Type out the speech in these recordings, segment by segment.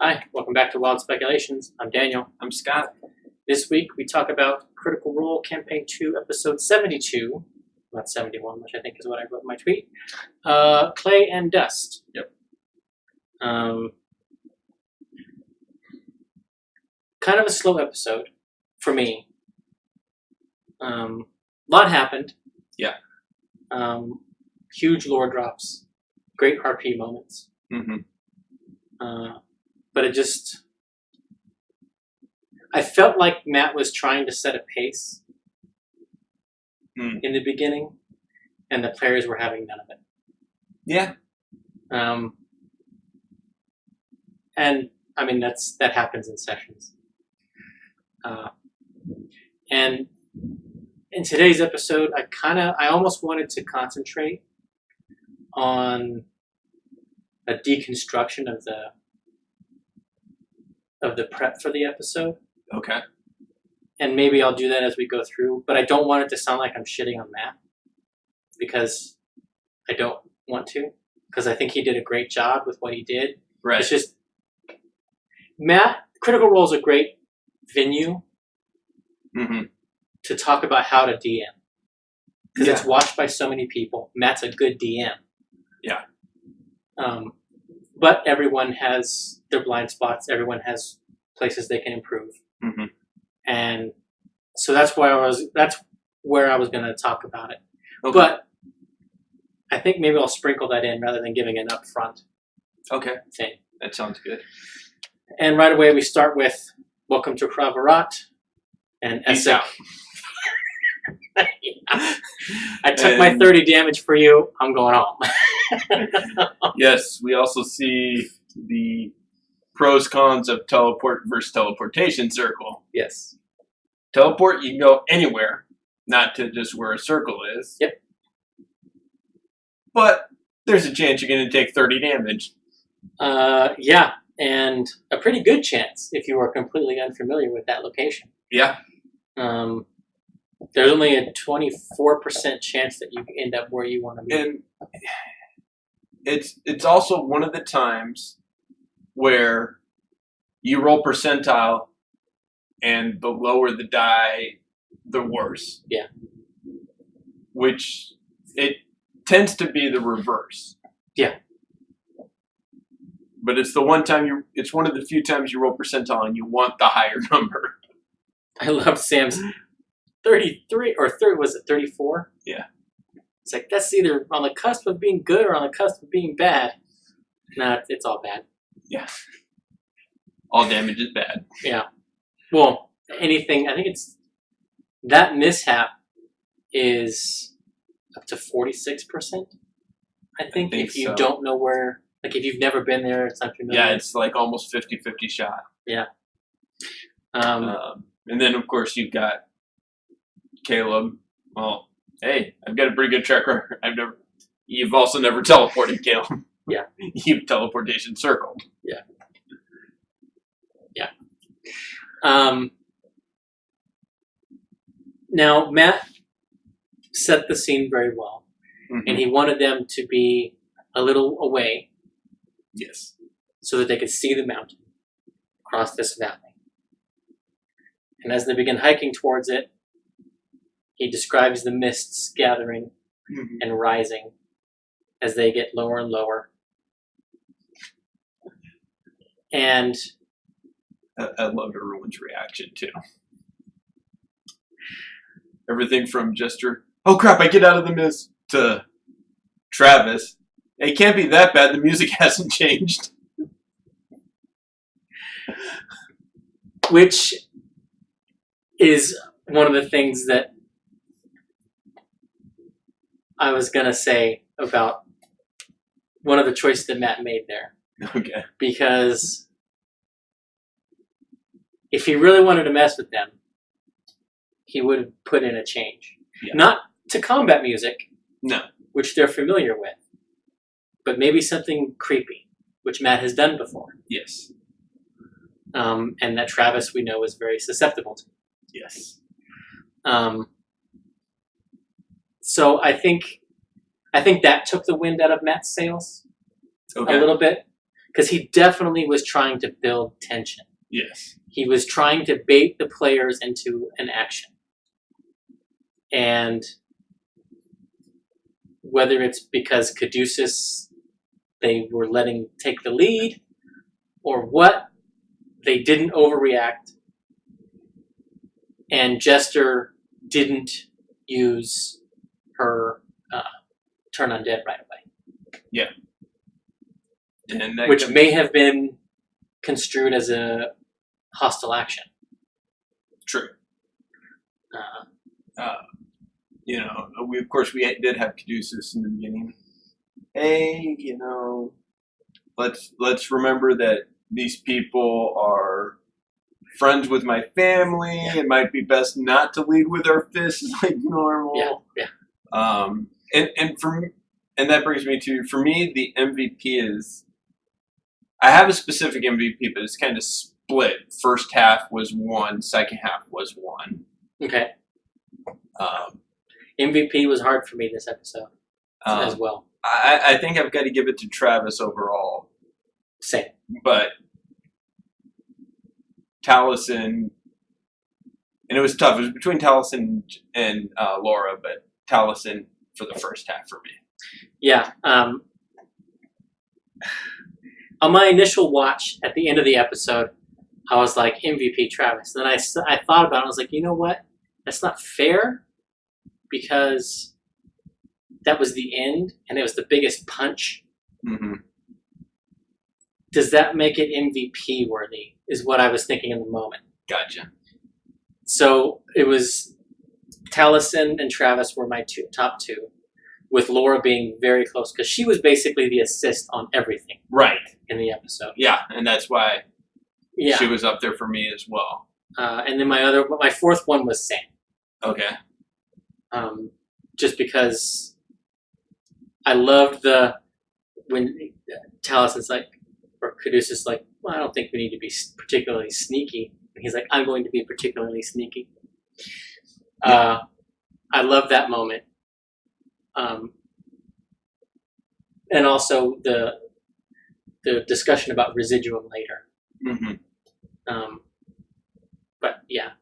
Hi, welcome back to Wilde Speculations. I'm Daniel. I'm Scott. This week we talk about Critical Role Campaign 2, Episode 72, not 71, which I think is what I wrote in my tweet. Clay and Dust. Yep. Kind of a slow episode for me. A lot happened. Yeah. Huge lore drops, great RP moments. Mm-hmm. But I felt like Matt was trying to set a pace in the beginning, and the players were having none of it. Yeah. And I mean that happens in sessions. And in today's episode, I almost wanted to concentrate on a deconstruction of the prep for the episode. Okay. And maybe I'll do that as we go through, but I don't want it to sound like I'm shitting on Matt, because I don't want to, because I think he did a great job with what he did. Right. It's just, Critical Role is a great venue to talk about how to DM, because it's watched by so many people. Matt's a good DM. Yeah. But everyone has their blind spots. Everyone has places they can improve. Mm-hmm. And so that's where I was going to talk about it. Okay. But I think maybe I'll sprinkle that in rather than giving an upfront thing. That sounds good. And right away we start with Welcome to Kravarat and Peace Essek. out. Yeah. I took my 30 damage for you. I'm going home. Yes, we also see the pros cons of teleport versus teleportation circle. Yes. Teleport, you can go anywhere, not to just where a circle is. Yep. But there's a chance you're going to take 30 damage. Yeah, and a pretty good chance if you are completely unfamiliar with that location. Yeah. There's only a 24% chance that you end up where you want to be. And it's also one of the times where you roll percentile, and the lower the die, the worse. Yeah. Which it tends to be the reverse. Yeah. But it's the one time it's one of the few times you roll percentile and you want the higher number. I love Sam's 33 or 30. Was it 34? Yeah. It's like that's either on the cusp of being good or on the cusp of being bad. Nah, it's all bad. Yeah. All damage is bad. Yeah. Well, anything. I think it's that mishap is up to 46%. I think if you don't know where, like if you've never been there, it's unfamiliar. Yeah, it's like almost 50-50 shot. Yeah. And then of course you've got Caleb. Well, hey, I've got a pretty good track record. You've also never teleported, Caleb. Yeah. You've teleportation circled. Yeah. Yeah. Now Matt set the scene very well, and he wanted them to be a little away. Yes. So that they could see the mountain across this valley. And as they begin hiking towards it, he describes the mists gathering and rising as they get lower and lower. And I love everyone's reaction too. Everything from Jester, oh crap, I get out of the mist, to Travis, it can't be that bad, the music hasn't changed. Which is one of the things that I was going to say about one of the choices that Matt made there. Okay. Because if he really wanted to mess with them, he would have put in a change. Yeah. Not to combat music, no, which they're familiar with, but maybe something creepy, which Matt has done before. Yes. And that Travis, we know, is very susceptible to. Yes. So I think that took the wind out of Matt's sails a little bit, because he definitely was trying to build tension. Yes. He was trying to bait the players into an action. And whether it's because Caduceus, they were letting take the lead, or what, they didn't overreact. And Jester didn't use her turn undead right away. Yeah. And that which may have been construed as a hostile action. True. You know, we did have Caduceus in the beginning. Hey, you know, let's remember that these people are friends with my family. It might be best not to lead with our fists like normal. Yeah. And that brings me to, for me, the MVP is, I have a specific MVP, but it's kind of split. First half was one, second half was one. Okay. MVP was hard for me this episode as well. I think I've got to give it to Travis overall. Same. But Taliesin, and it was tough. It was between Taliesin and Laura, but Taliesin for the first half for me. Yeah. On my initial watch at the end of the episode, I was like, MVP Travis. Then I thought about it. I was like, you know what? That's not fair, because that was the end and it was the biggest punch. Mm-hmm. Does that make it MVP worthy, is what I was thinking in the moment. Gotcha. So it was Taliesin and Travis were my top two, with Laura being very close, because she was basically the assist on everything. Right. In the episode. Yeah, and that's why she was up there for me as well. And then my fourth one was Sam. Okay. Just because I loved when Taliesin's like, or Caduceus like, well, I don't think we need to be particularly sneaky. And he's like, I'm going to be particularly sneaky. Yeah. I love that moment. And also the discussion about residuum later. Mm-hmm. But yeah.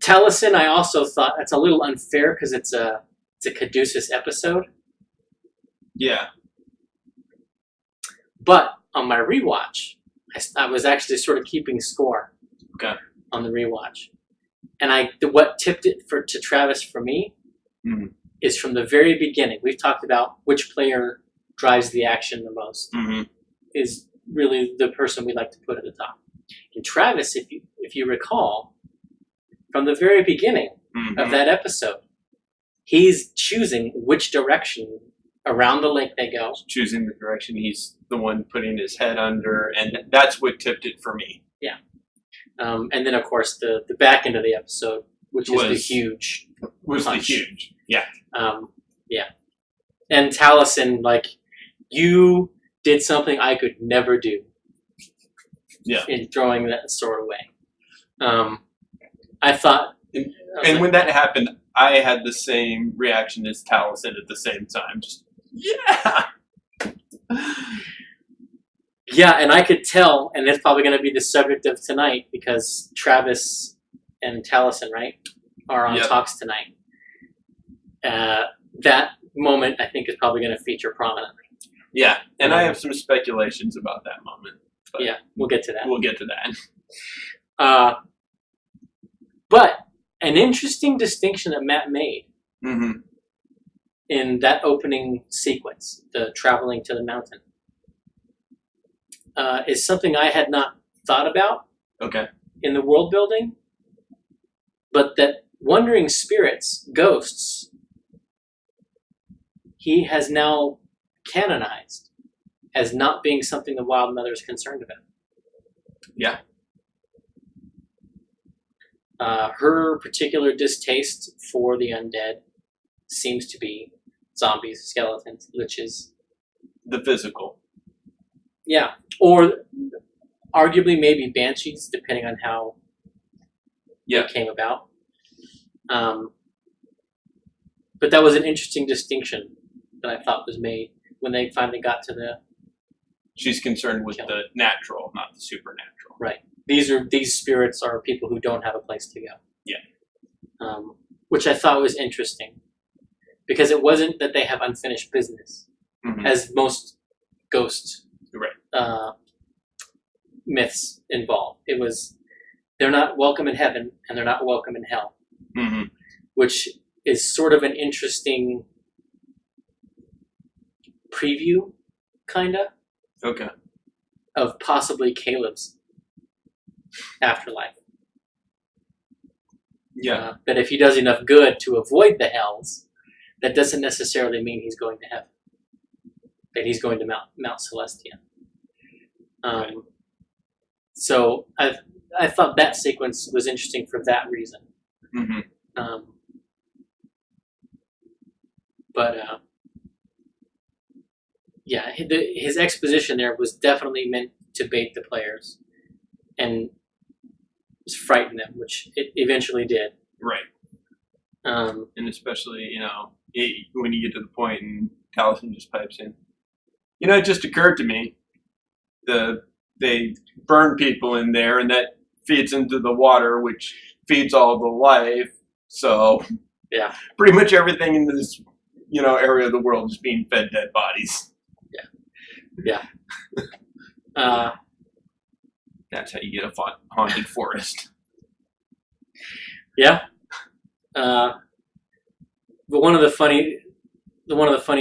Taliesin, I also thought that's a little unfair because it's a Caduceus episode. Yeah. But on my rewatch, I was actually sort of keeping score. Okay. On the rewatch, and what tipped it to Travis for me is from the very beginning. We've talked about which player drives the action the most. Mm-hmm. Is really the person we like to put at the top. And Travis, if you recall, from the very beginning of that episode, he's choosing which direction around the lake they go. Choosing the direction. He's the one putting his head under, and that's what tipped it for me. Yeah. And then, of course, the back end of the episode, which is the huge punch. Yeah. Yeah. And Taliesin, like, you did something I could never do. Yeah. In throwing that sword away. I thought... And when that happened, I had the same reaction as Taliesin at the same time. Just, yeah! Yeah, and I could tell, and that's probably going to be the subject of tonight, because Travis and Taliesin, right, are on Talks tonight. That moment, I think, is probably going to feature prominently. Yeah, and I have some speculations about that moment. But yeah, we'll get to that. We'll get to that. But an interesting distinction that Matt made in that opening sequence, the traveling to the mountain, is something I had not thought about in the world building, but that wandering spirits, ghosts, he has now canonized as not being something the Wild Mother is concerned about. Yeah. Her particular distaste for the undead seems to be zombies, skeletons, liches. The physical. Yeah. Or arguably maybe banshees, depending on how it came about. But that was an interesting distinction that I thought was made when they finally got to She's concerned with the natural, not the supernatural. Right. These spirits are people who don't have a place to go. Yeah. Which I thought was interesting, because it wasn't that they have unfinished business, as most ghost myths involve. It was they're not welcome in heaven and they're not welcome in hell, which is sort of an interesting preview, kinda. Okay. Of possibly Caleb's afterlife. Yeah. That if he does enough good to avoid the hells, that doesn't necessarily mean he's going to heaven. That he's going to Mount Celestia. So I thought that sequence was interesting for that reason. Yeah, his exposition there was definitely meant to bait the players and frighten them, which it eventually did. Right. And especially, when you get to the point and Taliesin just pipes in, it just occurred to me, they burn people in there, and that feeds into the water, which feeds all the life. So, yeah, pretty much everything in this, area of the world is being fed dead bodies. Yeah. That's how you get a haunted forest. Yeah. But one of the funny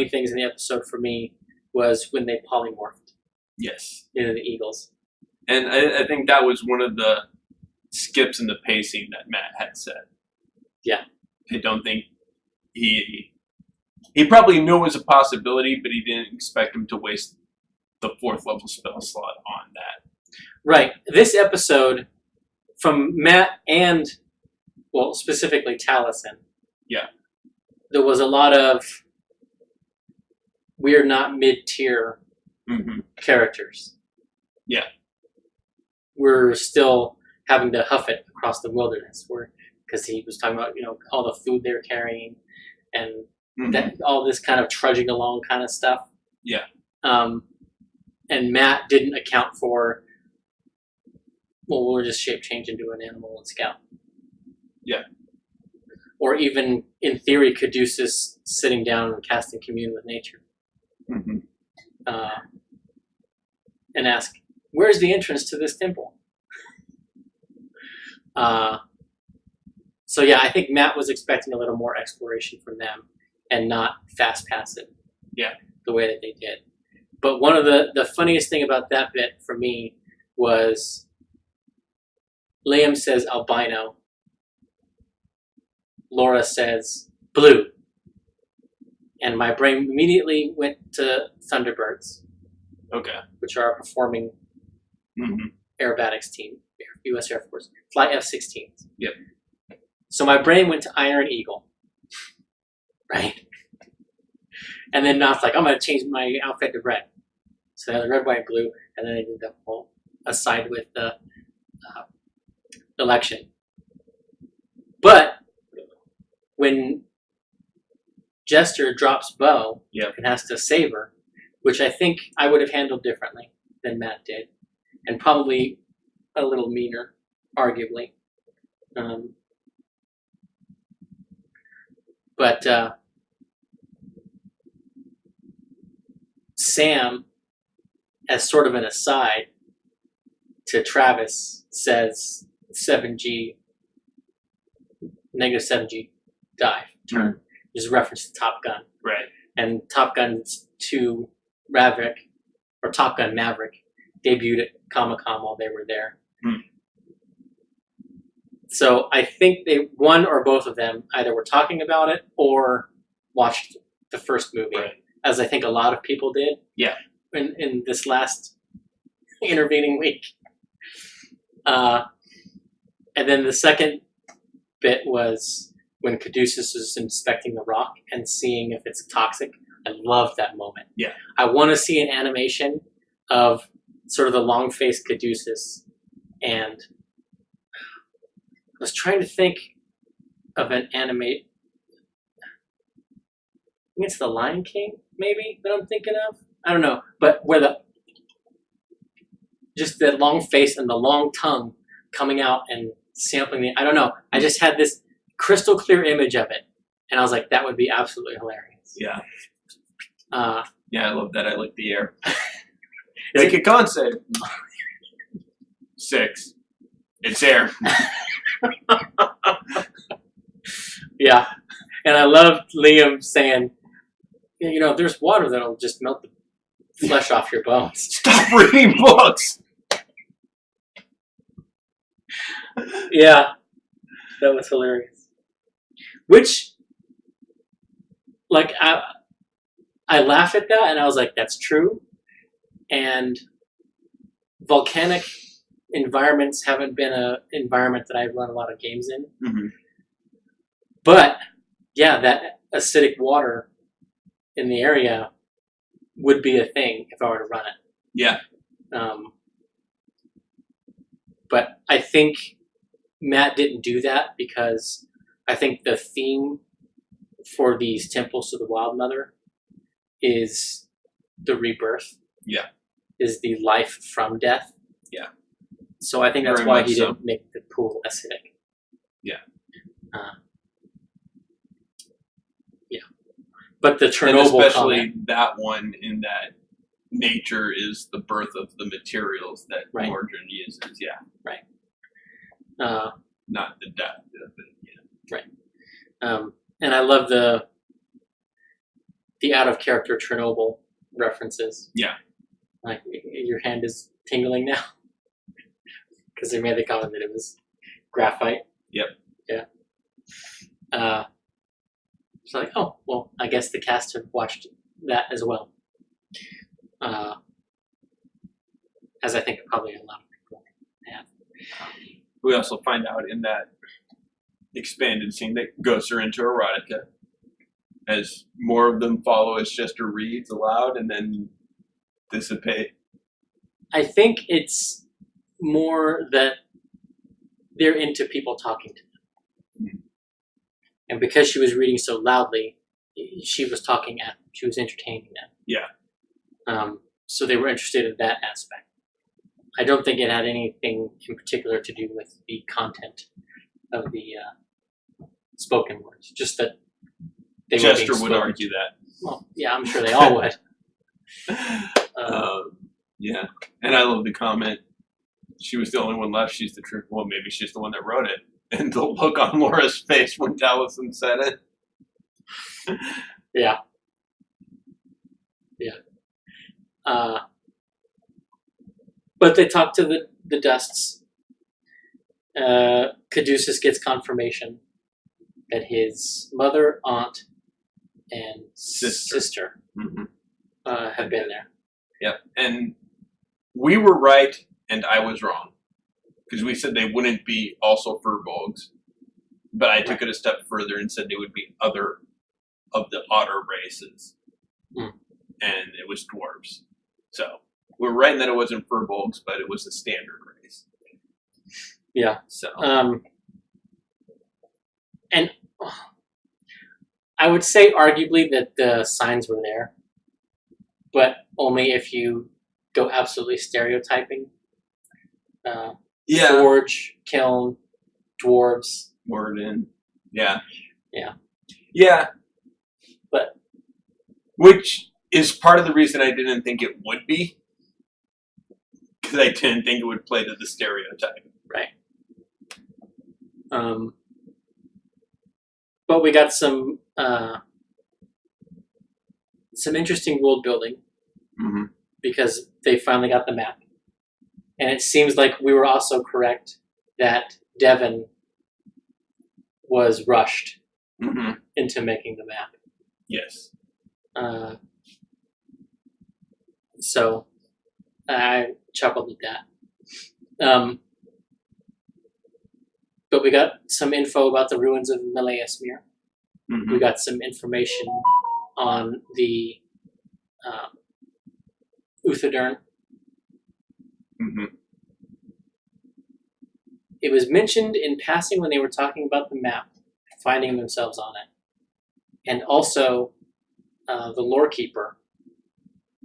things in the episode for me was when they polymorphed. Yes. Into the eagles. And I think that was one of the skips in the pacing that Matt had said. Yeah. I don't think he probably knew it was a possibility, but he didn't expect him to waste the 4th level spell slot on that. Right. This episode, from Matt and, well, specifically Taliesin. Yeah. There was a lot of we're not mid-tier characters. Yeah. We're still having to huff it across the wilderness, because he was talking about, all the food they're carrying and that all this kind of trudging along kind of stuff. Yeah. And Matt didn't account for, well, we'll just shape change into an animal and scout. Yeah. Or even, in theory, Caduceus sitting down and casting commune with nature. And ask, where's the entrance to this temple? So yeah, I think Matt was expecting a little more exploration from them and not fast pass it. Yeah. The way that they did. But one of the funniest thing about that bit for me was Liam says albino. Laura says blue. And my brain immediately went to Thunderbirds. Okay. Which are a performing aerobatics team, U.S. Air Force. Fly F-16s. Yep. So my brain went to Iron Eagle. Right? And then Matt's like, I'm going to change my outfit to red. So they had the red, white, blue, and then they did the whole aside with the election. But when Jester drops Bo and has to save her, which I think I would have handled differently than Matt did, and probably a little meaner, arguably. But Sam, as sort of an aside to Travis, says 7G, negative 7G dive turn. Just reference to Top Gun. Right. And Top Gun 2 Maverick, or Top Gun Maverick, debuted at Comic-Con while they were there. So I think one or both of them either were talking about it or watched the first movie, as I think a lot of people did. Yeah. In this last intervening week. And then the second bit was when Caduceus is inspecting the rock and seeing if it's toxic. I loved that moment. Yeah. I want to see an animation of sort of the long-faced Caduceus, and I was trying to think of an animate. I think it's the Lion King, maybe, that I'm thinking of. I don't know, but where just the long face and the long tongue coming out and sampling the. I don't know. I just had this crystal clear image of it, and I was like, that would be absolutely hilarious. Yeah. Yeah, I love that. I like the air. Make a con save. 6. It's air. Yeah, and I loved Liam saying, you know, there's water that'll just melt the flesh off your bones. Stop reading books. Yeah, that was hilarious. Which, like, I laugh at that, and I was like, that's true. And volcanic environments haven't been an environment that I've run a lot of games in. Mm-hmm. But, yeah, that acidic water in the area would be a thing if I were to run it. Yeah. But I think Matt didn't do that because I think the theme for these temples to the Wild Mother is the rebirth. Yeah. Is the life from death. Yeah. So I think that's Very why much he so. didn't make the pool acidic. Yeah. Yeah. But the And Chernobyl especially comment, that one in that nature is the birth of the materials that Right. Morgan uses. Yeah. Not the death of it. Yeah. and I love the out of character Chernobyl references. Yeah. Like, your hand is tingling now because they made the comment that it was graphite. Yep. Yeah. So like, oh well, I guess the cast have watched that as well. As I think probably a lot of people have. We also find out in that expanded scene that ghosts are into erotica, as more of them follow as Chester reads aloud and then dissipate. I think it's more that they're into people talking to them. Mm-hmm. And because she was reading so loudly, she was talking at them. She was entertaining them. Yeah. So they were interested in that aspect. I don't think it had anything in particular to do with the content of the spoken words. Just that they were being Chester would spoken argue to. that. Well, yeah, I'm sure they all would. Yeah. And I love the comment, she was the only one left, she's the truth. Well, maybe she's the one that wrote it. And the look on Laura's face when Taliesin said it. Yeah. Yeah. But they talk to the Dusts. Caduceus gets confirmation that his mother, aunt, and sister Mm-hmm. have been there. Yep. And we were right, and I was wrong. Because we said they wouldn't be also furbolgs. But I took it a step further and said they would be other of the otter races. Mm. And it was dwarves. So we're right in that it wasn't furbolgs, but it was a standard race. Yeah. So and I would say arguably that the signs were there, but only if you go absolutely stereotyping. yeah. Forge, kiln, dwarves. Word in. Yeah. Yeah. Yeah. But which is part of the reason I didn't think it would be. Because I didn't think it would play to the stereotype. Right. But we got some interesting world building Mm-hmm. because they finally got the map, and it seems like we were also correct that Devon was rushed Mm-hmm. into making the map. Yes. So I chuckled at that. But we got some info about the ruins of Meleismere. Mm-hmm. We got some information on the Uthadern. Mm-hmm. It was mentioned in passing when they were talking about the map, finding themselves on it. And also, the lore keeper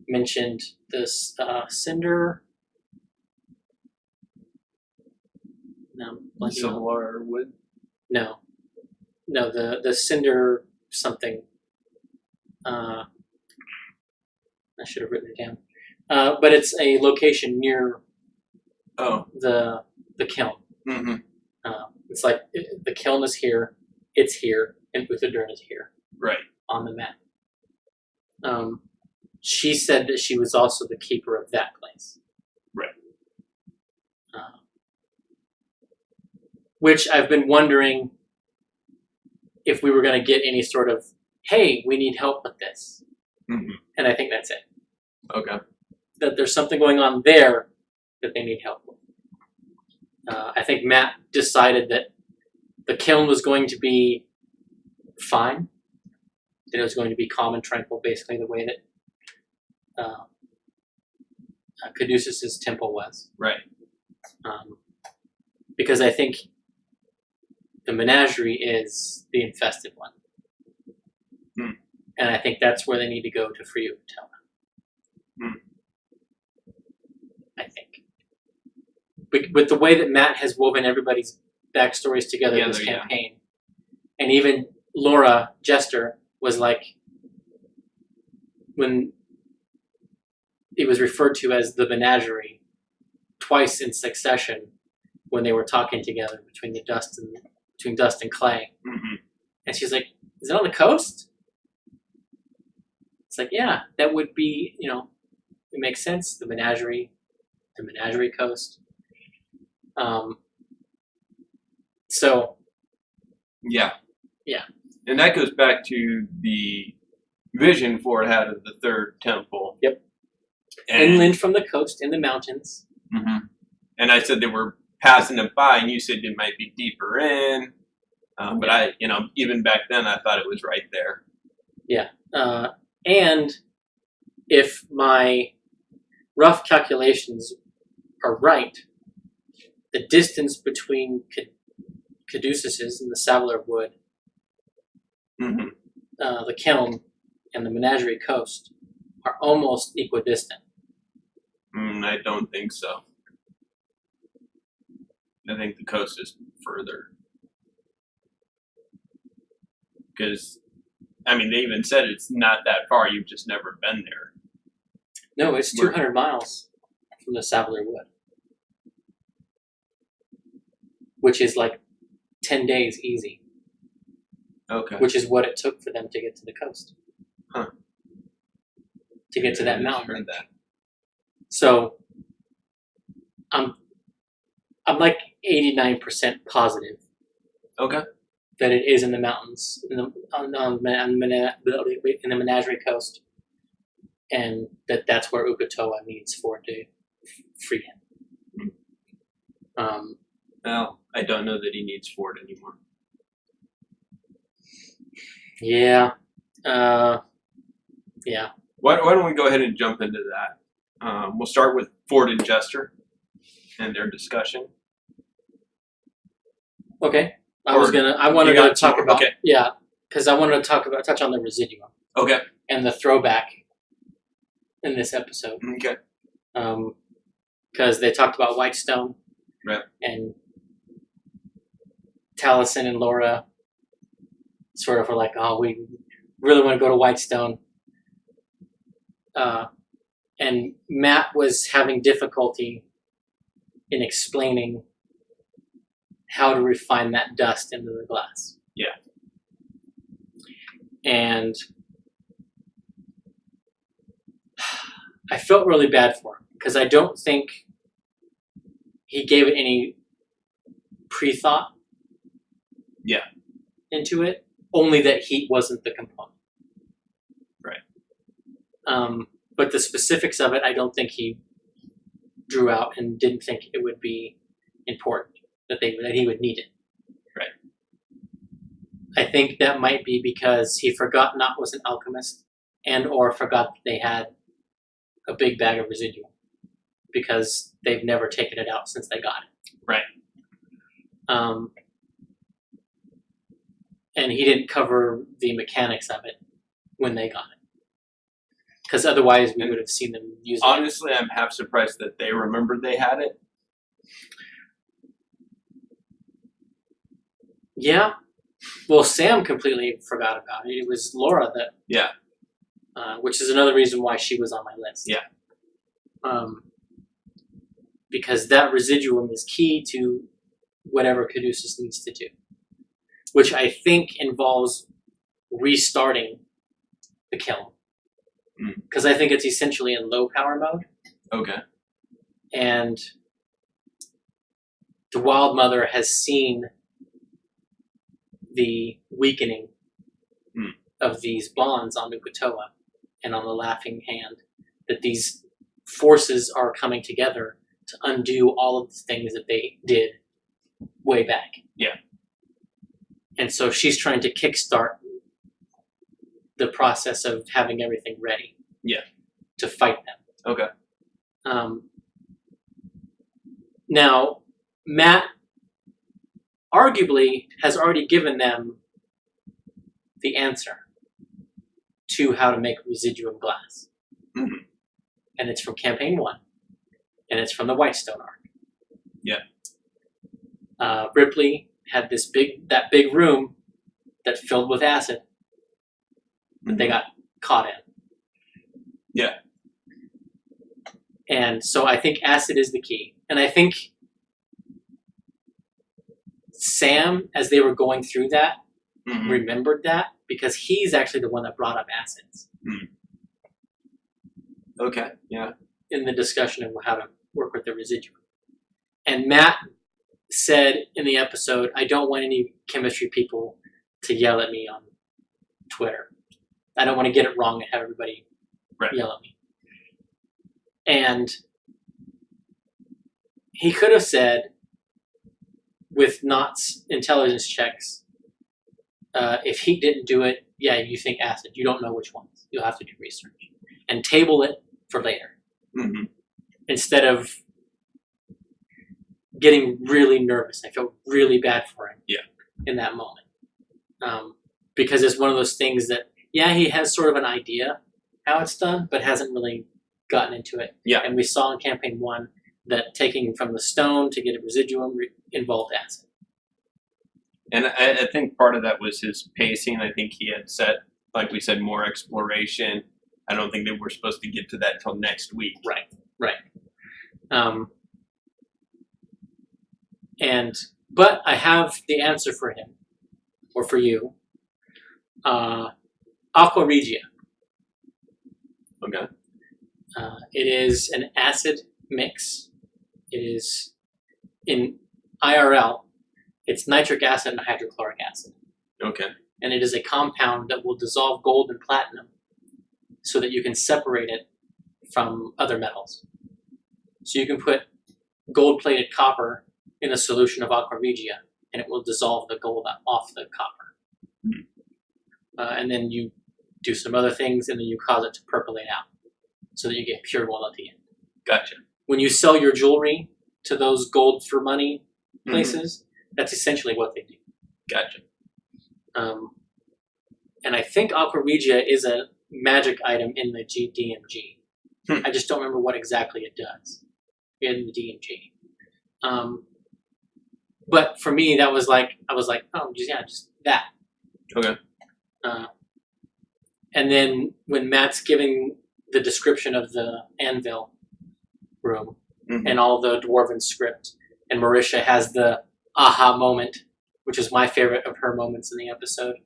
mentioned this Cinder No, blanking Civil out. War or wood? No, the cinder something. I should have written it down. But it's a location near the kiln. Mm-hmm. It's like the kiln is here, it's here, and Uthadurn is here. Right. On the map. She said that she was also the keeper of that place. Right. Which I've been wondering if we were going to get any sort of, hey, we need help with this. Mm-hmm. And I think that's it. Okay. That there's something going on there that they need help with. I think Matt decided that the kiln was going to be fine. That it was going to be calm and tranquil, basically the way that Caduceus's temple was. Right. Because I think the menagerie is the infested one. Hmm. And I think that's where they need to go to free Ugatona. I think. With the way that Matt has woven everybody's backstories together in this campaign, and even Laura Jester was like, when it was referred to as the menagerie twice in succession when they were talking together between Dust and Clay. Mm-hmm. And she's like, is it on the coast? It's like, yeah, that would be, it makes sense. The menagerie coast. So. Yeah. Yeah. And that goes back to the vision Ford had of the third temple. Yep. Inland from the coast in the mountains. Mm-hmm. And I said they were passing it by, and you said it might be deeper in. But I, even back then, I thought it was right there. Yeah. And if my rough calculations are right, the distance between Caduceus's and the Saddler Wood, mm-hmm. The kiln, and the Menagerie Coast are almost equidistant. I don't think so. I think the coast is further. Because, they even said it's not that far. You've just never been there. No, it's 200 miles from the Saddler Wood. Which is like 10 days easy. Okay. Which is what it took for them to get to the coast. Huh. To get to that mountain. Heard that. So, I'm like 89% positive. Okay. That it is in the mountains, in the Menagerie Coast, and that's where Ugatoa needs Ford to free him. Well, I don't know that he needs Ford anymore. Yeah. Yeah. Why don't we go ahead and jump into that? We'll start with Ford and Jester and their discussion. Okay. I wanted to talk about, okay. Yeah, because I wanted to touch on the residuum. Okay. And the throwback in this episode. Okay. Because they talked about Whitestone. Right. And Taliesin and Laura sort of were like, oh, we really want to go to Whitestone. And Matt was having difficulty in explaining how to refine that dust into the glass. Yeah. And I felt really bad for him because I don't think he gave it any pre-thought. Yeah. Into it, only that heat wasn't the component. Right. But the specifics of it, I don't think he drew out and didn't think it would be important. That he would need it. Right. I think that might be because he forgot Knott was an alchemist and or forgot that they had a big bag of residuum because they've never taken it out since they got it. Right. And he didn't cover the mechanics of it when they got it. Because otherwise we would have seen them use it. Honestly, I'm half surprised that they remembered they had it. Yeah. Well, Sam completely forgot about it. It was Laura that. Yeah. Which is another reason why she was on my list. Yeah. Because that residuum is key to whatever Caduceus needs to do, which I think involves restarting the kiln. Because I think it's essentially in low power mode. Okay. And the Wild Mother has seen the weakening of these bonds on Nukutoa and on the Laughing Hand, that these forces are coming together to undo all of the things that they did way back. Yeah. And so she's trying to kickstart the process of having everything ready. Yeah. To fight them. Okay. Now, Matt arguably has already given them the answer to how to make residuum glass. Mm-hmm. And it's from Campaign 1. And it's from the Whitestone arc. Yeah. Ripley had that big room that filled with acid that they got caught in. Yeah. And so I think acid is the key. And I think Sam, as they were going through that, remembered that, because he's actually the one that brought up acids. Okay, yeah. In the discussion of how to work with the residuum. And Matt said in the episode, I don't want any chemistry people to yell at me on Twitter. I don't want to get it wrong and have everybody yell at me. And he could have said, with Knott's intelligence checks, if he didn't do it, yeah, you think acid. You don't know which ones. You'll have to do research. And table it for later. Mm-hmm. Instead of getting really nervous. I felt really bad for him in that moment. Because it's one of those things that, yeah, he has sort of an idea how it's done, but hasn't really gotten into it. Yeah. And we saw in Campaign 1 that taking from the stone to get a residuum involved acid. And I think part of that was his pacing. I think he had set, like we said, more exploration. I don't think they were supposed to get to that till next week. Right. But I have the answer for him, or for you. Aqua Regia. Okay. It is an acid mix. It is in IRL. It's nitric acid and hydrochloric acid. Okay. And it is a compound that will dissolve gold and platinum so that you can separate it from other metals. So you can put gold-plated copper in a solution of Aqua Regia, and it will dissolve the gold off the copper. And then you do some other things, and then you cause it to percolate out so that you get pure gold at the end. Gotcha. When you sell your jewelry to those gold for money places, that's essentially what they do. Gotcha. And I think Aqua Regia is a magic item in the DMG. I just don't remember what exactly it does in the DMG. But for me, that was like, I was like, oh, just that. Okay. And then when Matt's giving the description of the anvil room and all the dwarven script, and Marisha has the aha moment, which is my favorite of her moments in the episode.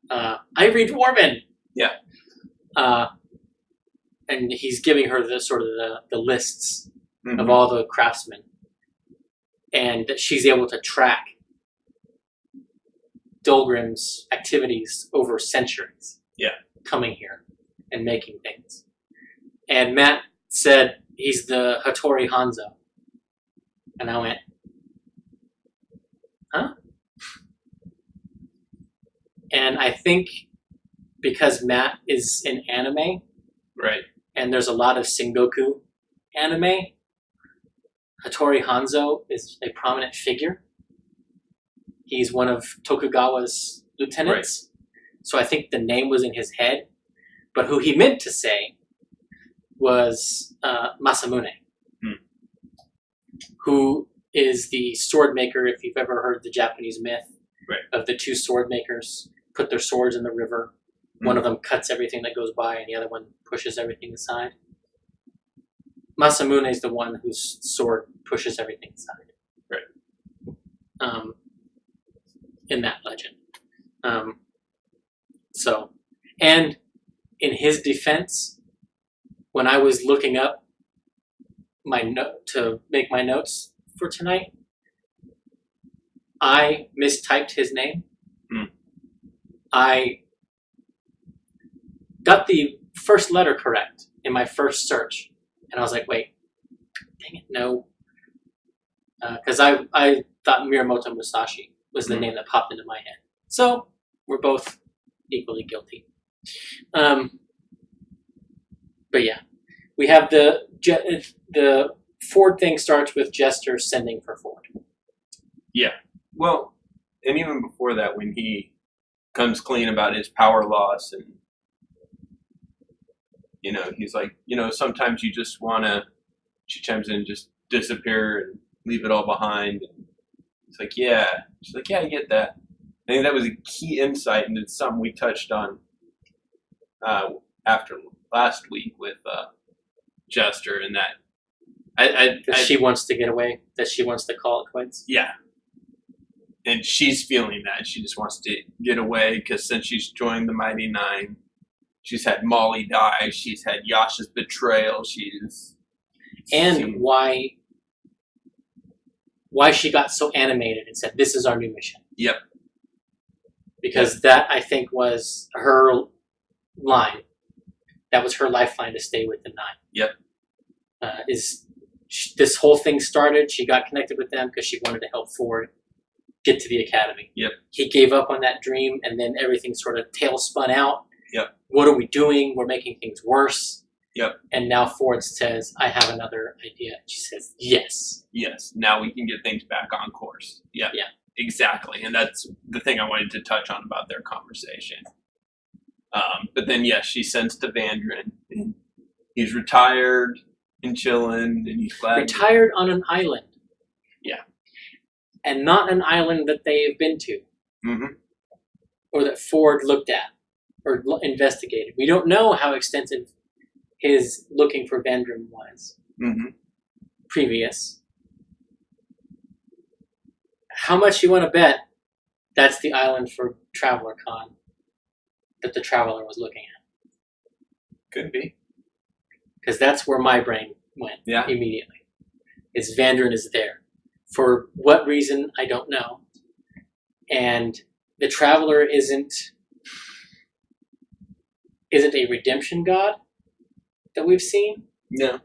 I read Dwarven! Yeah. And he's giving her the sort of the lists of all the craftsmen, and that she's able to track Dolgrim's activities over centuries. Yeah. Coming here and making things. And Matt said he's the Hattori Hanzo. And I went, huh? And I think because Matt is in anime, right, and there's a lot of Sengoku anime, Hattori Hanzo is a prominent figure. He's one of Tokugawa's lieutenants. Right. So I think the name was in his head. But who he meant to say was Masamune, who is the sword maker, if you've ever heard the Japanese myth, Right. of the two sword makers put their swords in the river. One of them cuts everything that goes by, and the other one pushes everything aside. Masamune is the one whose sword pushes everything aside. Right. In that legend. And in his defense, when I was looking up my note to make my notes for tonight, I mistyped his name. I got the first letter correct in my first search, and I was like, wait, dang it, no. Because I thought Miyamoto Musashi was the name that popped into my head. So we're both equally guilty. But yeah, we have the Ford thing starts with Jester sending for Ford. Yeah. Well, and even before that, when he comes clean about his power loss, and he's like, sometimes you just want to. She chimes in, just disappear and leave it all behind. And it's like, yeah. She's like, yeah, I get that. I think that was a key insight, and it's something we touched on after last week with Jester, and that she wants to get away, that she wants to call it quits. Yeah. And she's feeling that. She just wants to get away, because since she's joined the Mighty Nine, she's had Molly die, she's had Yasha's betrayal, and why she got so animated and said, this is our new mission. Yep. Because that, I think, was her line. That was her lifeline to stay with the Nine. Yep. This whole thing started, she got connected with them because she wanted to help Ford get to the academy. Yep. He gave up on that dream, and then everything sort of tail spun out. Yep. What are we doing? We're making things worse. Yep. And now Ford says, I have another idea. And she says, yes. Yes. Now we can get things back on course. Yeah. Yeah. Exactly. And that's the thing I wanted to touch on about their conversation. But then, yes, she sends to Vandrin. And he's retired and chilling, and he's glad. Retired on an island. Yeah. And not an island that they have been to. Mm-hmm. Or that Ford looked at or investigated. We don't know how extensive his looking for Vandrin was. Mm-hmm. Previous. How much you want to bet that's the island for Traveler Con that the Traveler was looking at? Could be. Because that's where my brain went immediately. Is Vandrin is there. For what reason, I don't know. And the Traveler isn't a redemption god that we've seen. No.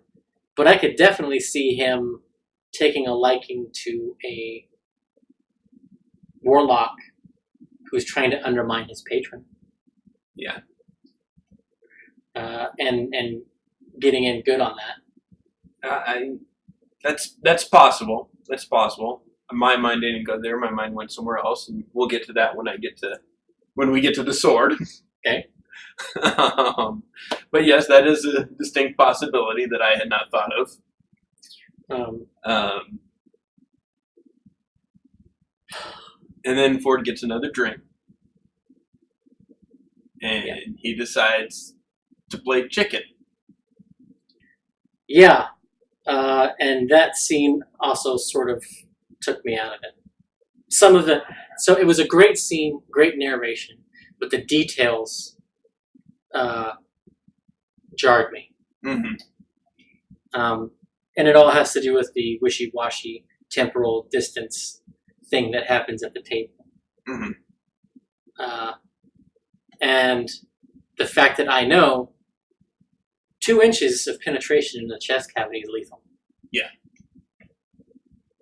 But I could definitely see him taking a liking to a warlock who's trying to undermine his patron. Yeah. And getting in good on that. That's possible. That's possible. My mind didn't go there. My mind went somewhere else, and we'll get to that when we get to the sword. Okay. But yes, that is a distinct possibility that I had not thought of. And then Ford gets another drink, and he decides to play chicken. Yeah. And that scene also sort of took me out of it. So it was a great scene, great narration, but the details jarred me. Mm-hmm. And it all has to do with the wishy-washy temporal distance thing that happens at the table. Mm-hmm. And the fact that I know 2 inches of penetration in the chest cavity is lethal. Yeah.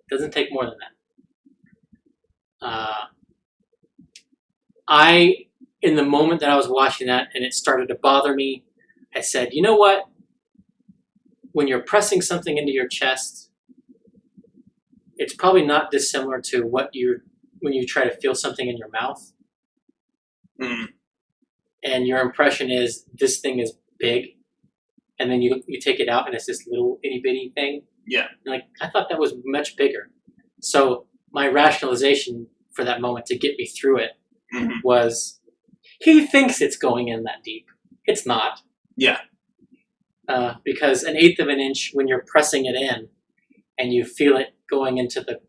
Doesn't take more than that. In the moment that I was watching that and it started to bother me, I said, you know what? When you're pressing something into your chest, it's probably not dissimilar to when you try to feel something in your mouth. Mm. And your impression is this thing is big, and then you take it out and it's this little itty bitty thing. Yeah. Like, I thought that was much bigger. So my rationalization for that moment to get me through it Mm-hmm. was he thinks it's going in that deep. It's not. Yeah. Because 1/8 of an inch, when you're pressing it in and you feel it going into the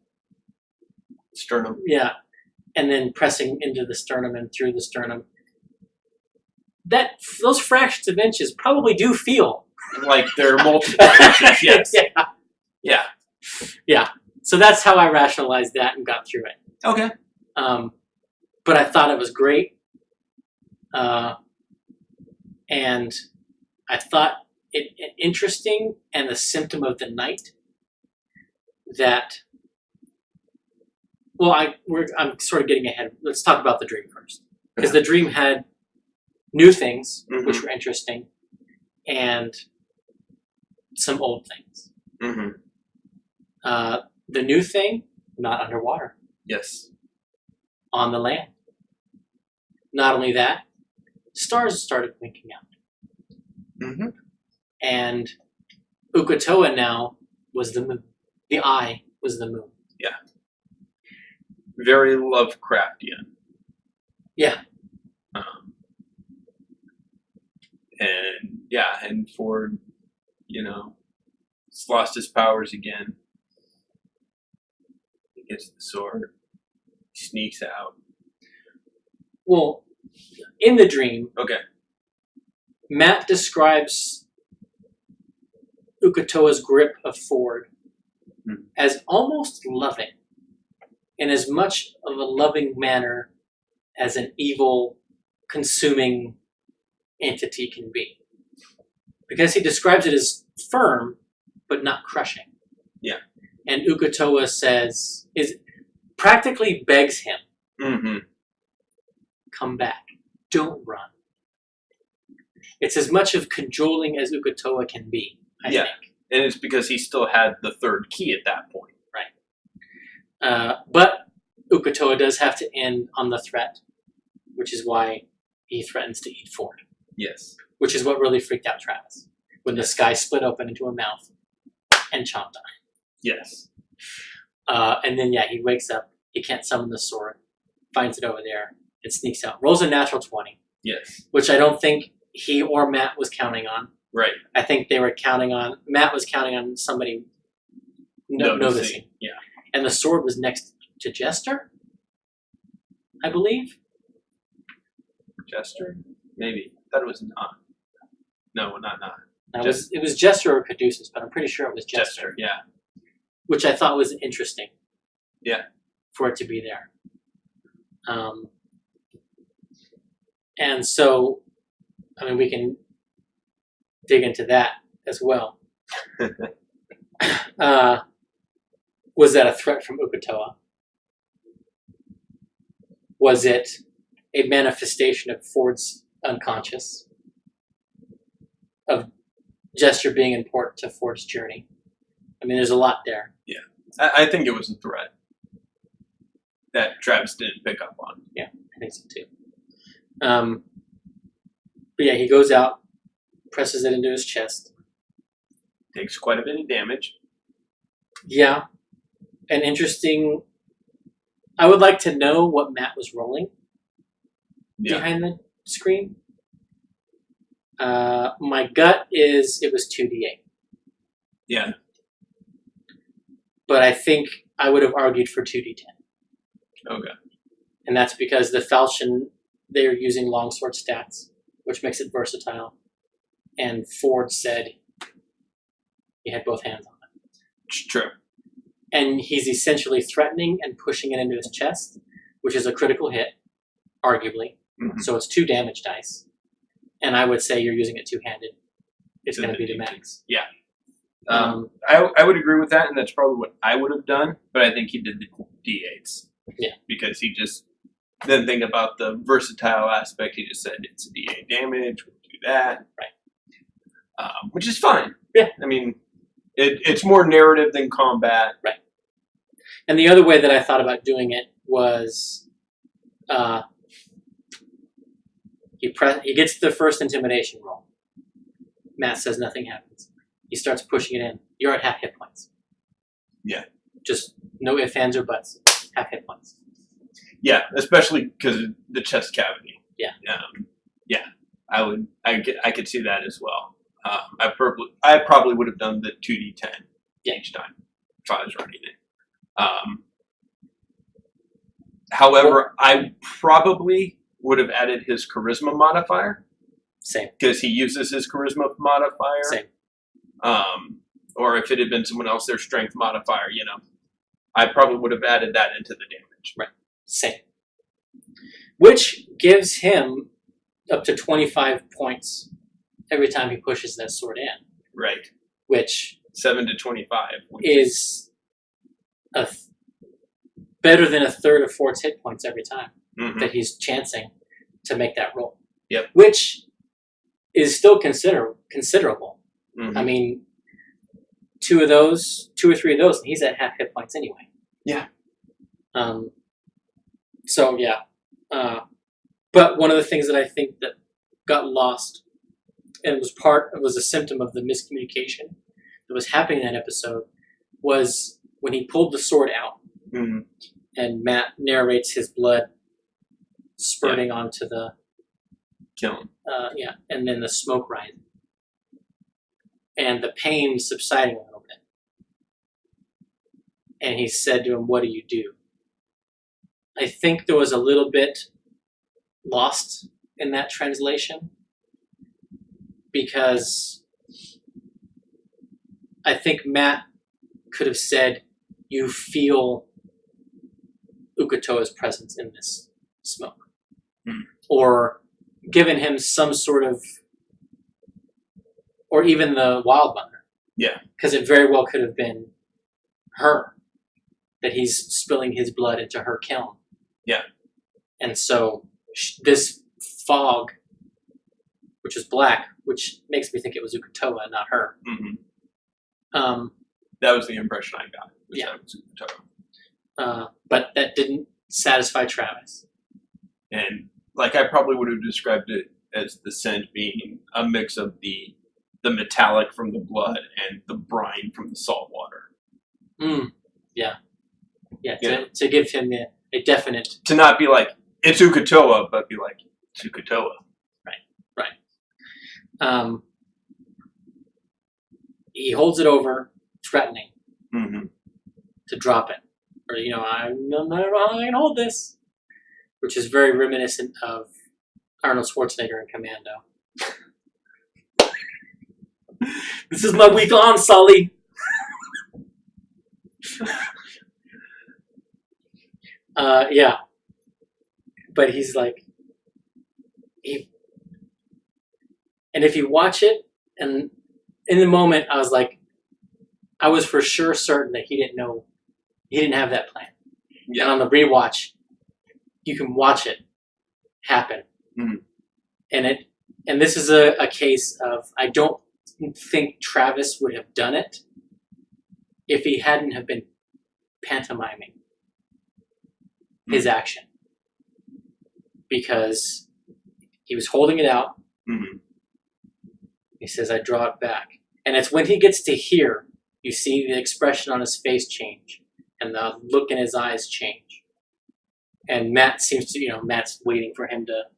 Sternum. yeah, and then pressing into the sternum and through the sternum, those fractions of inches probably do feel Like there are multiple inches, yes. Yeah. Yeah. So that's how I rationalized that and got through it. Okay. But I thought it was great. And I thought it interesting and a symptom of the night that, well, I'm sort of getting ahead. Let's talk about the dream first. Because the dream had new things, Mm-hmm. which were interesting, and some old things. Mm-hmm. The new thing, not underwater, Yes. on the land. Not only that, stars started winking out. Mm-hmm. And Uk'otoa now was the moon. The eye was the moon. Yeah. Very Lovecraftian. Yeah. And Ford, he's lost his powers again. He gets the sword. He sneaks out. Well, in the dream, Okay. Matt describes Uk'otoa's grip of Ford as almost loving, in as much of a loving manner as an evil, consuming entity can be. Because he describes it as firm, but not crushing. Yeah. And Uk'otoa practically begs him, Mm-hmm. come back, don't run. It's as much of cajoling as Uk'otoa can be, I think. And it's because he still had the third key at that point. Right. But Uk'otoa does have to end on the threat, which is why he threatens to eat Ford. Yes. Which is what really freaked out Travis. When the sky split open into a mouth and chomped on him. Yes. And then, he wakes up. He can't summon the sword. Finds it over there. And sneaks out. Rolls a natural 20. Yes. Which I don't think he or Matt was counting on. Right. I think Matt was counting on somebody noticing. Yeah. And the sword was next to Jester, I believe. Jester? Maybe. I thought it was not. No, not. It was Jester or Caduceus, but I'm pretty sure it was Jester. Yeah. Which I thought was interesting. Yeah. For it to be there. And so, we can dig into that as well. Was that a threat from Uk'otoa? Was it a manifestation of Ford's unconscious? Of Jester being important to Ford's journey? There's a lot there. Yeah. I think it was a threat that Travis didn't pick up on. Yeah, I think so too. But he goes out, presses it into his chest. Takes quite a bit of damage. Yeah. And interesting. I would like to know what Matt was rolling behind the screen. My gut is it was 2d8. Yeah. But I think I would have argued for 2d10. Okay. And that's because the falchion, they're using longsword stats, which makes it versatile. And Ford said he had both hands on it. It's true. And he's essentially threatening and pushing it into his chest, which is a critical hit, arguably. Mm-hmm. So it's 2 damage dice. And I would say you're using it two-handed. It's going to be the max. Yeah. I would agree with that, and that's probably what I would have done, but I think he did the D8s. Yeah. Because he just didn't think about the versatile aspect. He just said it's a D8 damage, we'll do that. Right. Which is fine. Yeah. It's more narrative than combat. Right. And the other way that I thought about doing it was he gets the first intimidation roll. Matt says nothing happens. He starts pushing it in. You're at half hit points. Yeah. Just no ifs, ands, or buts. Half hit points. Yeah, especially because of the chest cavity. Yeah. Yeah, I could see that as well. I probably would have done the 2d10 each time if I was running it. However, I probably would have added his charisma modifier. Same. Because he uses his charisma modifier. Same. Or if it had been someone else, their strength modifier, I probably would have added that into the damage. Right. Same. Which gives him up to 25 points every time he pushes that sword in. Right. Which 7 to 25. Is better than a third of Ford's hit points every time that he's chancing to make that roll. Yep. Which is still considerable. I mean, 2 or 3 of those, and he's at half hit points anyway. Yeah. So yeah. But one of the things that I think that got lost, and it was a symptom of the miscommunication that was happening in that episode, was when he pulled the sword out, and Matt narrates his blood spurting onto the kiln. And then the smoke rising, and the pain subsiding a little bit. And he said to him, "What do you do?" I think there was a little bit lost in that translation, because I think Matt could have said, "You feel Ukatoa's presence in this smoke," or given him some sort of, or even the Wilde mother. Yeah. Because it very well could have been her, that he's spilling his blood into her kiln. Yeah. And so this fog, which is black, which makes me think it was Ukatoa, not her. That was the impression I got. Yeah. That was Ukatoa. But that didn't satisfy Travis. And I probably would have described it as the scent being a mix of the metallic from the blood and the brine from the salt water. Yeah. To give him a definite... To not be like, it's Ukatoa, but be like, it's Ukatoa. Right. He holds it over, threatening to drop it. Or, I'm not how I can hold this. Which is very reminiscent of Arnold Schwarzenegger in Commando. This is my week on, Sully. Yeah. But he's like, and if you watch it, and in the moment, I was for sure certain that he didn't have that plan. Yeah. And on the rewatch, you can watch it happen. And this is a case of, I don't think Travis would have done it if he hadn't have been pantomiming his action, because he was holding it out. He says, "I draw it back," and it's when he gets to here, you see the expression on his face change and the look in his eyes change. And Matt seems to, Matt's waiting for him to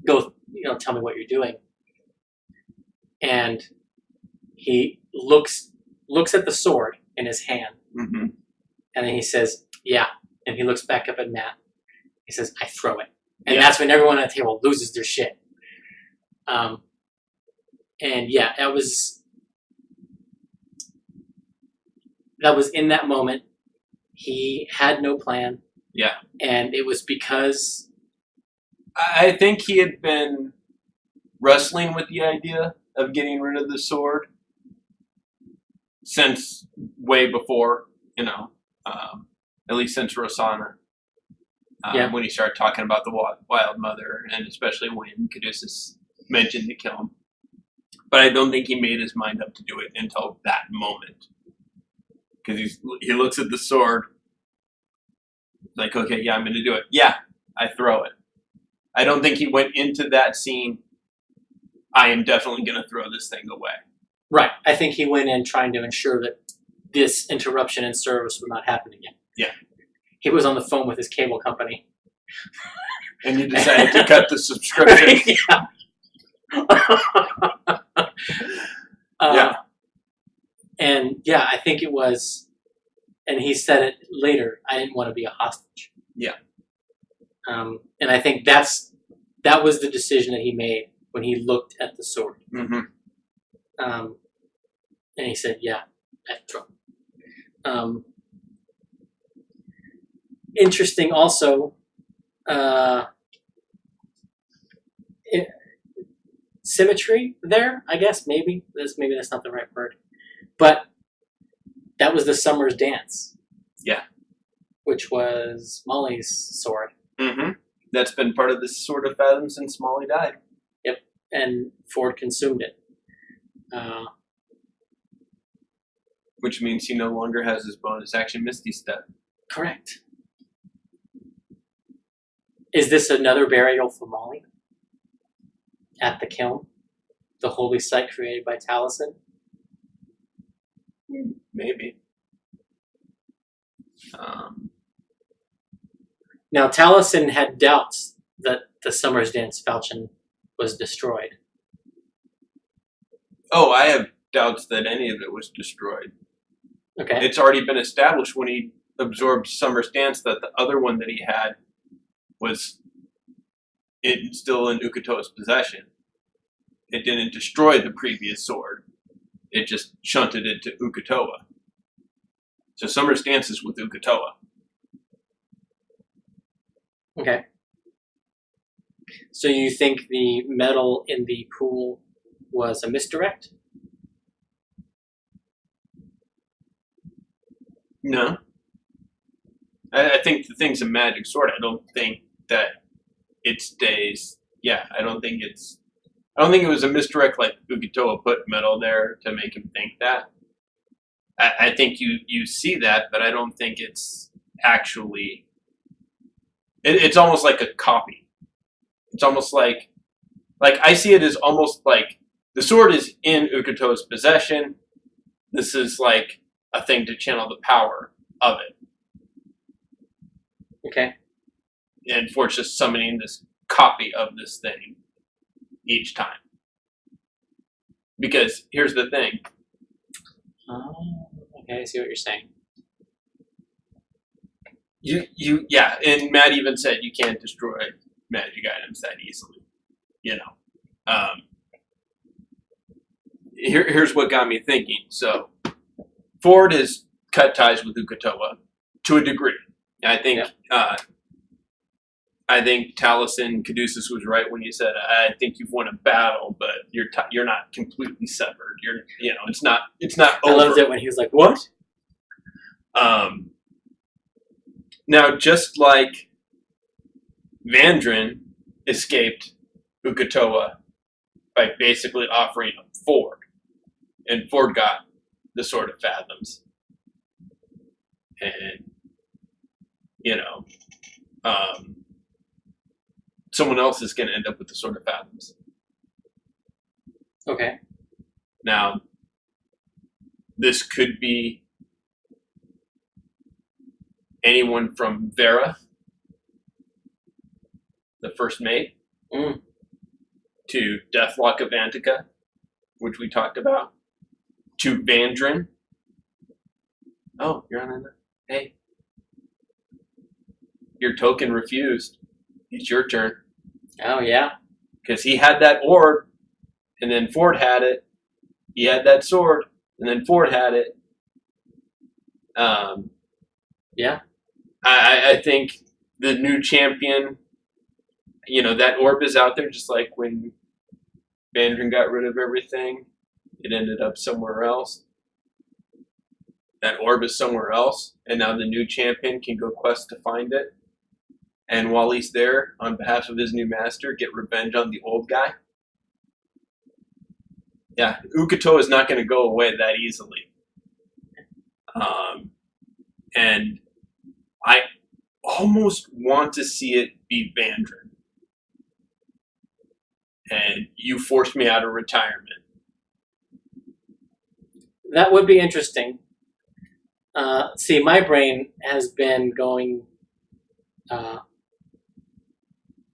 go, tell me what you're doing. And he looks at the sword in his hand, and then he says, "Yeah." And he looks back up at Matt. He says, "I throw it." And that's when everyone at the table loses their shit. And yeah, that was in that moment. He had no plan. Yeah. And it was because... I think he had been wrestling with the idea of getting rid of the sword since way before, at least since Rosanna. When he started talking about the Wild Mother, and especially when Caduceus mentioned the kiln. But I don't think he made his mind up to do it until that moment. Because he looks at the sword, like, okay, yeah, I'm going to do it. Yeah, I throw it. I don't think he went into that scene, I am definitely going to throw this thing away. Right. I think he went in trying to ensure that this interruption in service would not happen again. Yeah. he was on the phone with his cable company. And you decided to cut the subscription. Yeah. Yeah. And yeah, I think it was, and he said it later, I didn't want to be a hostage. Yeah. And I think that was the decision that he made when he looked at the sword. Mm-hmm. And he said, yeah, that's wrong. Interesting also, symmetry there, I guess, maybe that's not the right word. But that was the Summer's Dance. Yeah. Which was Molly's sword. Mm-hmm. That's been part of the Sword of Fathom since Molly died. Yep. And Ford consumed it. Which means he no longer has his bonus action Misty Step. Correct. Is this another burial for Molly? At the kiln? The holy site created by Taliesin? Maybe. Now, Taliesin had doubts that the Summer's Dance falchion was destroyed. Oh, I have doubts that any of it was destroyed. Okay. It's already been established when he absorbed Summer's Dance that the other one that he had was still in Ukatoa's possession. It didn't destroy the previous sword. It just shunted it to Ukatoa. So Summer's Dance is with Ukatoa. Okay. So you think the metal in the pool was a misdirect? No. I think the thing's a magic sword. I don't think that it stays. Yeah, I don't think it was a misdirect like Ukatoa put metal there to make him think that. I think you see that, but I don't think it's actually. It's almost like a copy. It's almost like I see it as almost like the sword is in Ukatoa's possession. This is like a thing to channel the power of it. Okay. And Ford's just summoning this copy of this thing each time. Because here's the thing. Oh, okay, I see what you're saying. Yeah, and Matt even said you can't destroy magic items that easily. You know. Here's what got me thinking. So, Ford has cut ties with Ukatoa to a degree. I think I think Taliesin Caduceus was right when he said, "I think you've won a battle, but you're not completely severed. It's not over." I loved it when he was like, "What?" Now, just like Vandrin escaped Ukatoa by basically offering up Ford, and Ford got the Sword of Fathoms, and someone else is going to end up with the Sword of Fathoms. Okay. Now, this could be anyone from Vera, the first mate, to Deathlock of Antica, which we talked about, to Vandrin. Oh, you're on there. Hey. Your token refused. It's your turn. Oh, yeah. Because he had that orb, and then Ford had it. He had that sword, and then Ford had it. Yeah. I think the new champion, that orb is out there, just like when Vandrin got rid of everything. It ended up somewhere else. That orb is somewhere else, and now the new champion can go quest to find it. And while he's there, on behalf of his new master, get revenge on the old guy. Yeah, Ukatoa is not going to go away that easily. And I almost want to see it be Vandrin. And you forced me out of retirement. That would be interesting. See, my brain has been going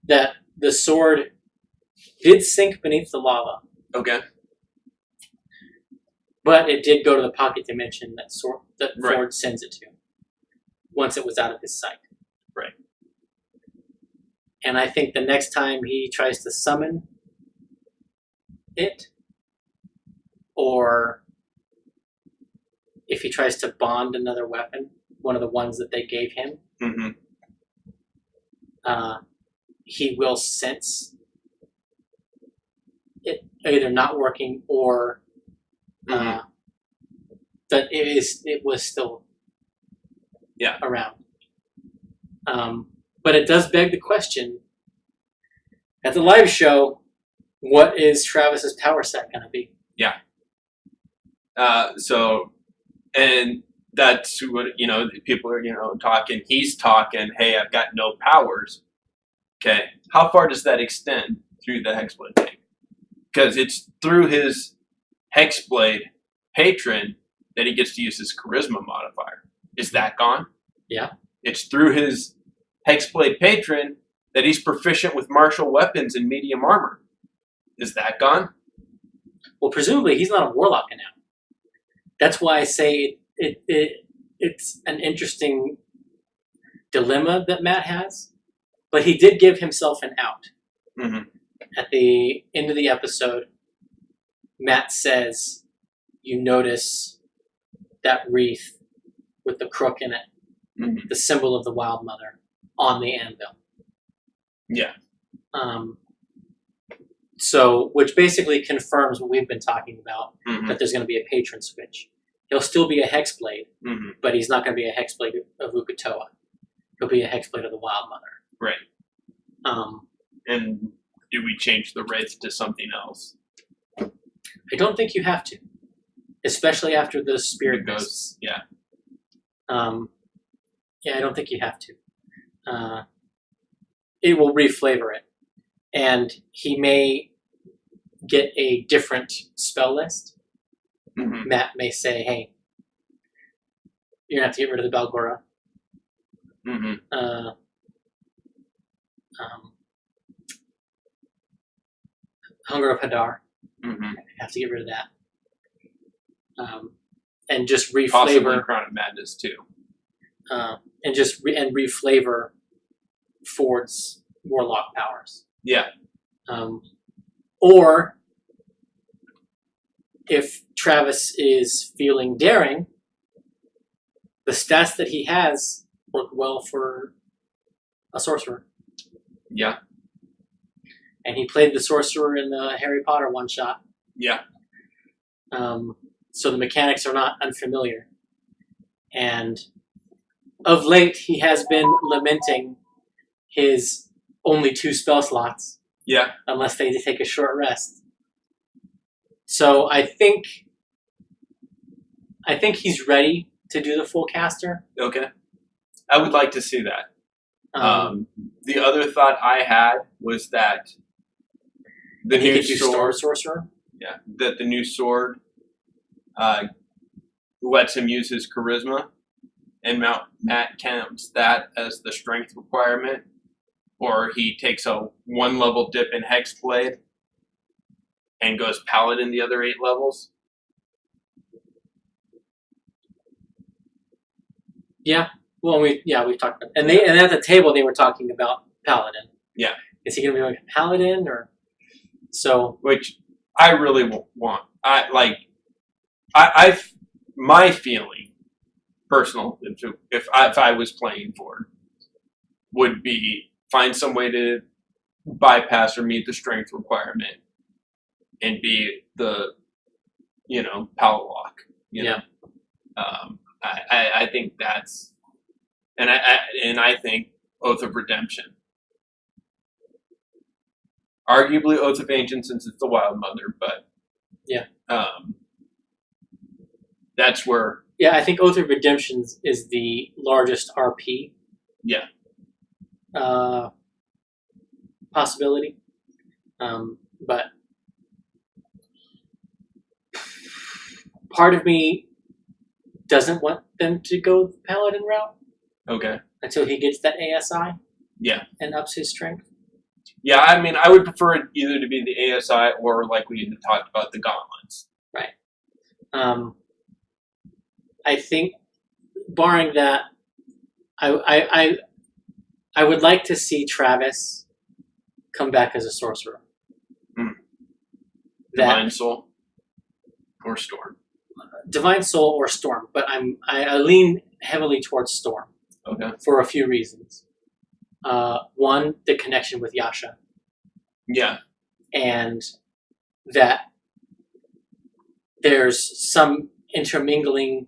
that the sword did sink beneath the lava, Okay. but it did go to the pocket dimension that Right. Ford sends it to once it was out of his sight. Right. And I think the next time he tries to summon it, or if he tries to bond another weapon, one of the ones that they gave him, Mm-hmm. He will sense it either not working or Mm-hmm. that it was still around. But it does beg the question at the live show: what is Travis's power set going to be? Yeah. And that's what, people are, talking. He's talking, hey, I've got no powers. Okay. How far does that extend through the Hexblade thing? Because it's through his Hexblade patron that he gets to use his charisma modifier. Is that gone? Yeah. It's through his Hexblade patron that he's proficient with martial weapons and medium armor. Is that gone? Well, presumably he's not a warlock now. That's why I say it's an interesting dilemma that Matt has. But he did give himself an out. Mm-hmm. At the end of the episode, Matt says, you notice that wreath with the crook in it, mm-hmm. the symbol of the Wild Mother, on the anvil. Yeah. So, which basically confirms what we've been talking about, mm-hmm. that there's going to be a patron switch. He'll still be a Hexblade, mm-hmm. but he's not going to be a Hexblade of Uk'otoa. He'll be a Hexblade of the Wild Mother. Right. And do we change the wraith to something else? I don't think you have to, especially after the spirit goes. Yeah. Yeah, I don't think you have to. It will reflavor it, and he may get a different spell list. Mm-hmm. Matt may say, "Hey, you're gonna have to get rid of the Balgora." Mm-hmm. Hunger of Hadar. Mm-hmm. Have to get rid of that. And just Possibly reflavor Crown of Madness too. And just reflavor Ford's warlock powers. Yeah. Or if Travis is feeling daring, the stats that he has work well for a sorcerer. Yeah. And he played the sorcerer in the Harry Potter one shot. Yeah. So the mechanics are not unfamiliar. And of late, he has been lamenting his only 2 spell slots. Yeah. Unless they take a short rest. So I think he's ready to do the full caster. Okay. I would like to see that. The other thought I had was that the new sword sorcerer. Yeah, that the new sword lets him use his charisma, and Matt counts that as the strength requirement, or he takes a 1 level dip in Hexblade and goes Paladin the other 8 levels. Yeah. Well, we've talked about it. And at the table they were talking about Paladin. Yeah. Is he going to be like a Paladin or so? Which I really want. My feeling, personal, if I was playing Ford, would be find some way to bypass or meet the strength requirement and be the, Palalock. Yeah. I think that's, and I think Oath of Redemption. Arguably Oath of Ancient since it's the Wild Mother, but yeah, that's where. Yeah, I think Oath of Redemption is the largest RP. Yeah. Possibility, but part of me doesn't want them to go the Paladin route. Okay. Until he gets that ASI. Yeah. and ups his strength. Yeah, I mean, I would prefer it either to be the ASI or, like we had talked about, the gauntlets. Right. I think, barring that, I would like to see Travis come back as a sorcerer. Divine Soul or Storm. Divine Soul or Storm, but I lean heavily towards Storm. Okay. For a few reasons. One, the connection with Yasha. Yeah. And that there's some intermingling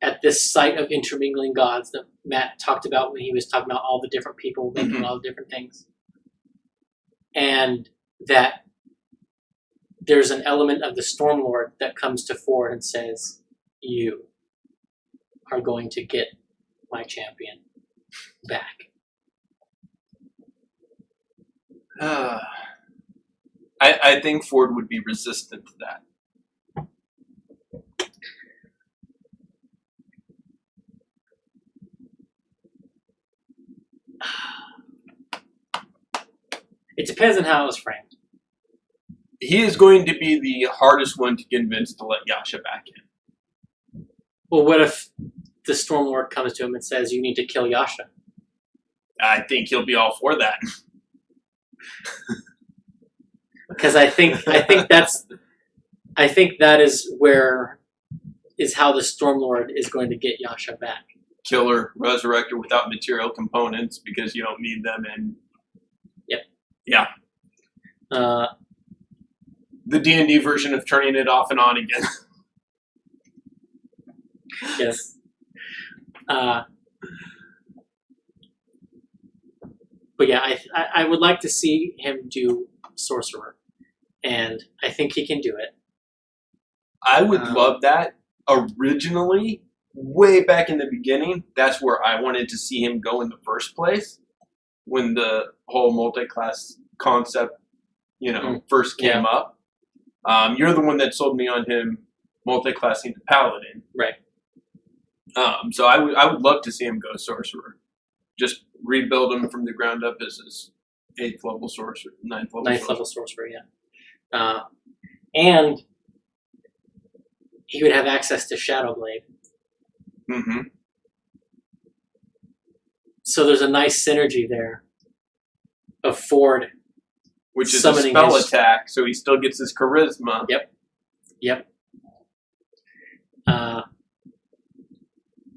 at this site of intermingling gods that Matt talked about when he was talking about all the different people making all the different things. And that there's an element of the Stormlord that comes to Ford and says, you are going to get my champion back. I think Ford would be resistant to that. It depends on how it was framed. He is going to be the hardest one to convince to let Yasha back in. Well, what if the Stormlord comes to him and says, you need to kill Yasha? I think he'll be all for that. Because I think that is how the Stormlord is going to get Yasha back. Killer, resurrector without material components because you don't need them in. Yep. Yeah. The D&D version of turning it off and on again. Yes. But yeah, I would like to see him do Sorcerer, and I think he can do it. I would love that. Originally, way back in the beginning, that's where I wanted to see him go in the first place, when the whole multi-class concept, first came up. You're the one that sold me on him multi-classing the Paladin. Right. So I would love to see him go Sorcerer. Just rebuild him from the ground up as his 8th level sorcerer, 9th level sorcerer, yeah. And he would have access to Shadowblade. Mm-hmm. So there's a nice synergy there of Ford, which is a spell attack, so he still gets his charisma. Yep.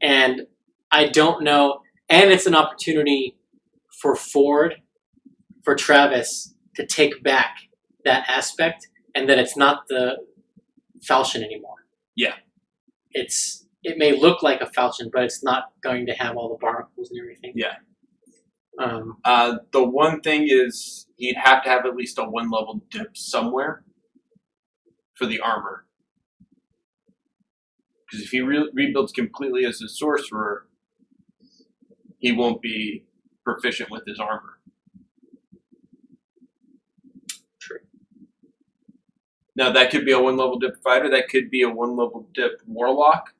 And I don't know, and it's an opportunity for Travis to take back that aspect, and that it's not the falchion anymore. Yeah. It may look like a falchion, but it's not going to have all the barnacles and everything. Yeah. The one thing is he'd have to have at least a 1 level dip somewhere for the armor. Because if he rebuilds completely as a sorcerer, he won't be proficient with his armor. True. Now that could be a 1 level dip fighter. That could be a 1 level dip warlock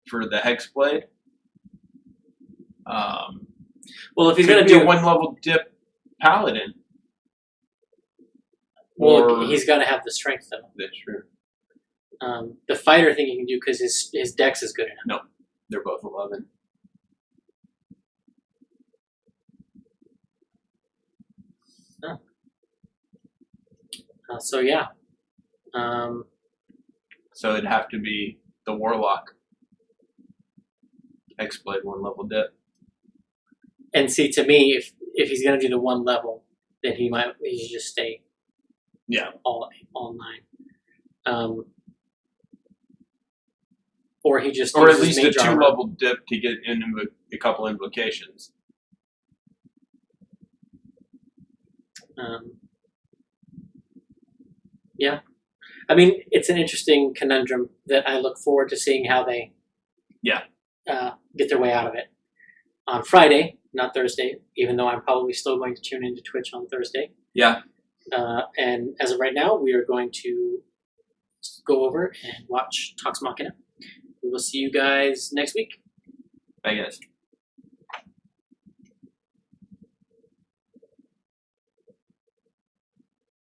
for the Hexblade. Well, if he's going to do a 1 level dip paladin, well, he's got to have the strength though. That's true. The fighter thing he can do because his dex is good enough. No, they're both 11. Oh. So yeah. So it'd have to be the warlock. Hexblade 1 level dip. And see, to me, if he's going to do the 1 level, then he should just stay. Yeah. All 9. Or he just or at least a 2 armor. level dip to get into a couple invocations. Yeah. I mean, it's an interesting conundrum that I look forward to seeing how they get their way out of it. On Friday, not Thursday, even though I'm probably still going to tune into Twitch on Thursday. Yeah. And as of right now, we are going to go over and watch Talks Machnia. We will see you guys next week. I guess.